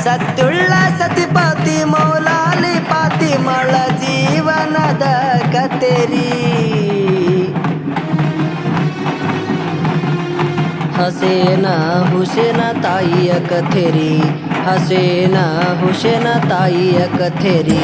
ಸತ್ಯುಳ್ಳ ಸತಿಪತಿ ಮೌಲಾಲಿ ಫಾತಿಮಳ ಜೀವನದ ಕತೆರಿ. ಹಸೇನ ಹುಸೇನ ತಾಯಿಯ ಕಥೆರಿ, ಹಸೇನ ಹುಸೇನ ತಾಯಿಯ ಕಥೆರಿ.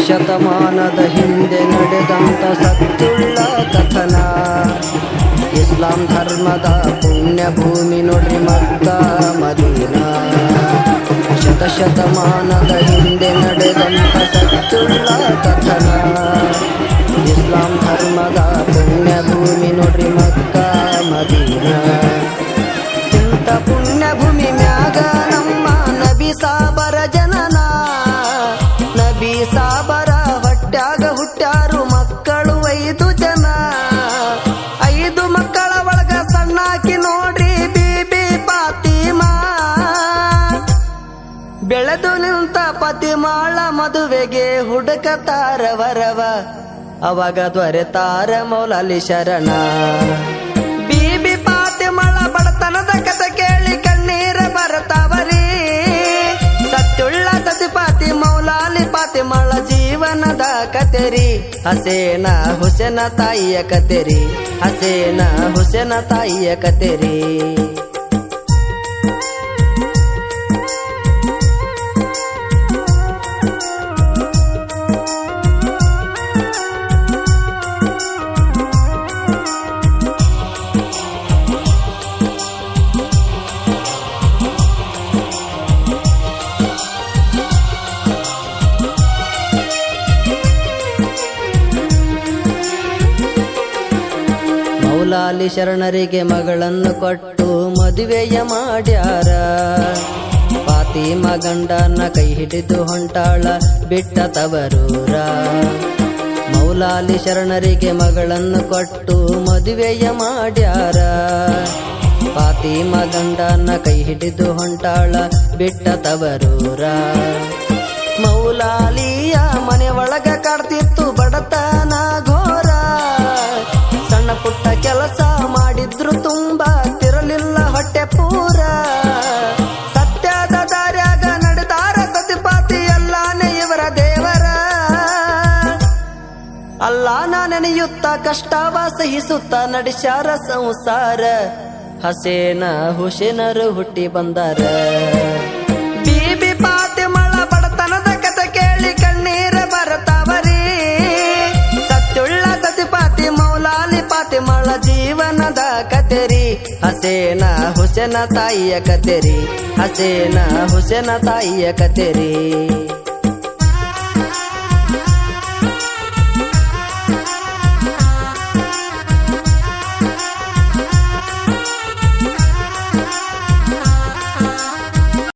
ಶತಮಾನದ ಹಿಂದೆ ನಡೆದಂತ ಸತ್ಯುಳ್ಳ ಕಥನ. ಇಸ್ಲಾಂ ಧರ್ಮದ ಪುಣ್ಯ ಭೂಮಿ ನೋಡ್ರಿ ಮಕ್ಕ ಮದೀನಾ. ಶತಮಾನದ ಹಿಂದೆ ನಡೆದಂತ ಸತ್ಯುಳ್ಳ ಕಥನ. ಇಸ್ಲಾಂ ಧರ್ಮದ ಪುಣ್ಯ ಭೂಮಿ ನೋಡ್ರಿ ಮಕ್ಕ ಮದೀನಾ. ಇಂಥ ಪುಣ್ಯ ಭೂಮಿ ಮ್ಯಾಗ ನಮ್ಮ ನಬಿ ಸಾಬರ ಜನನ. ನಬಿ ಸಾಬರ ಹೊಟ್ಯಾಗ ಹುಟ್ಟ್ಯಾರು ಮಕ್ಕಳು 5 ಜನ. 5 ಮಕ್ಕಳ ಒಳಗ ಸಣ್ಣಾಕಿ ನೋಡ್ರಿ ಬೀಬಿ ಫಾತಿಮಾ. ಬೆಳೆದು ನಿಂತ ಫಾತಿಮಾಳ ಮದುವೆಗೆ ಹುಡುಕತಾರ ವರವ, ಅವಾಗ ದೊರೆತಾರ ಮೌಲಾಲಿ ಶರಣ. ಬೀಬಿ ಫಾತಿಮಾಳ ಬಡತನದ ಕಥೆ ಕೇಳಿ ಕಣ್ಣೀರ ಬರ್ತಾವರಿ. ಸತ್ಯುಳ್ಳ ಸತಿಪತಿ ಮೌಲಾಲಿ ಫಾತಿಮಳ ಜೀವನದ ಕತೆರಿ. ಹಸೇನ ಹುಸೇನ ತಾಯಿಯ ಕತೆರಿ, ಹಸೇನ ಹುಸೇನ ತಾಯಿಯ ಕತೆರಿ. ಮೌಲಾಲಿ ಶರಣರಿಗೆ ಮಗಳನ್ನು ಕೊಟ್ಟು ಮದುವೆಯ ಮಾಡ್ಯಾರ. ಫಾತಿಮಾ ಗಂಡನ ಕೈ ಹಿಡಿದು ಹೊಂಟಾಳ ಬಿಟ್ಟ ತವರೂರ. ಮೌಲಾಲಿ ಶರಣರಿಗೆ ಮಗಳನ್ನು ಕೊಟ್ಟು ಮದುವೆಯ ಮಾಡ್ಯಾರ. ಫಾತಿಮಾ ಗಂಡನ ಕೈ ಹಿಡಿದು ಹೊಂಟಾಳ ಬಿಟ್ಟ ತವರೂರ. ಮೌಲಾಲಿಯ ಮನೆ ಒಳಗ ಕಾಡ್ತಿತ್ತು ಬಡತನ ಘೋರ. ಸಣ್ಣ ಪುಟ್ಟ ಕೆಲಸ ಮಾಡಿದ್ರು ತುಂಬಾ ತಿರಲಿಲ್ಲ ಹೊಟ್ಟೆ ಪೂರ. ಸತ್ಯದ ದಾರ್ಯಾಗ ನಡೆದಾರ ಸತಿಪತಿ ಎಲ್ಲಾನೆ ಇವರ ದೇವರ. ಅಲ್ಲಾನ ನೆನೆಯುತ್ತ ಕಷ್ಟವ ಸಹಿಸುತ್ತ ನಡೆಸ್ಯಾರ ಸಂಸಾರ. ಹಸೇನ ಹುಸೇನರು ಹುಟ್ಟಿ ಬಂದಾರ. ಬೀಬಿ ಫಾತಿಮಳ ಬಡತನದ ಕಥೆ ಕೇಳಿ ಕಣ್ಣೀರ ಬರ್ತಾವರಿ. ಸತ್ಯುಳ್ಳ ಸತಿಪತಿ ಮೌಲಾಲಿ ಫಾತಿಮಳ ಜೀವನದ ಕತೆರಿ. ಹಸೇನ ಹುಸೇನ ತಾಯಿಯ ಕತೆರಿ, ಹಸೇನ ಹುಸೇನ ತಾಯಿಯ ಕತೆರಿ.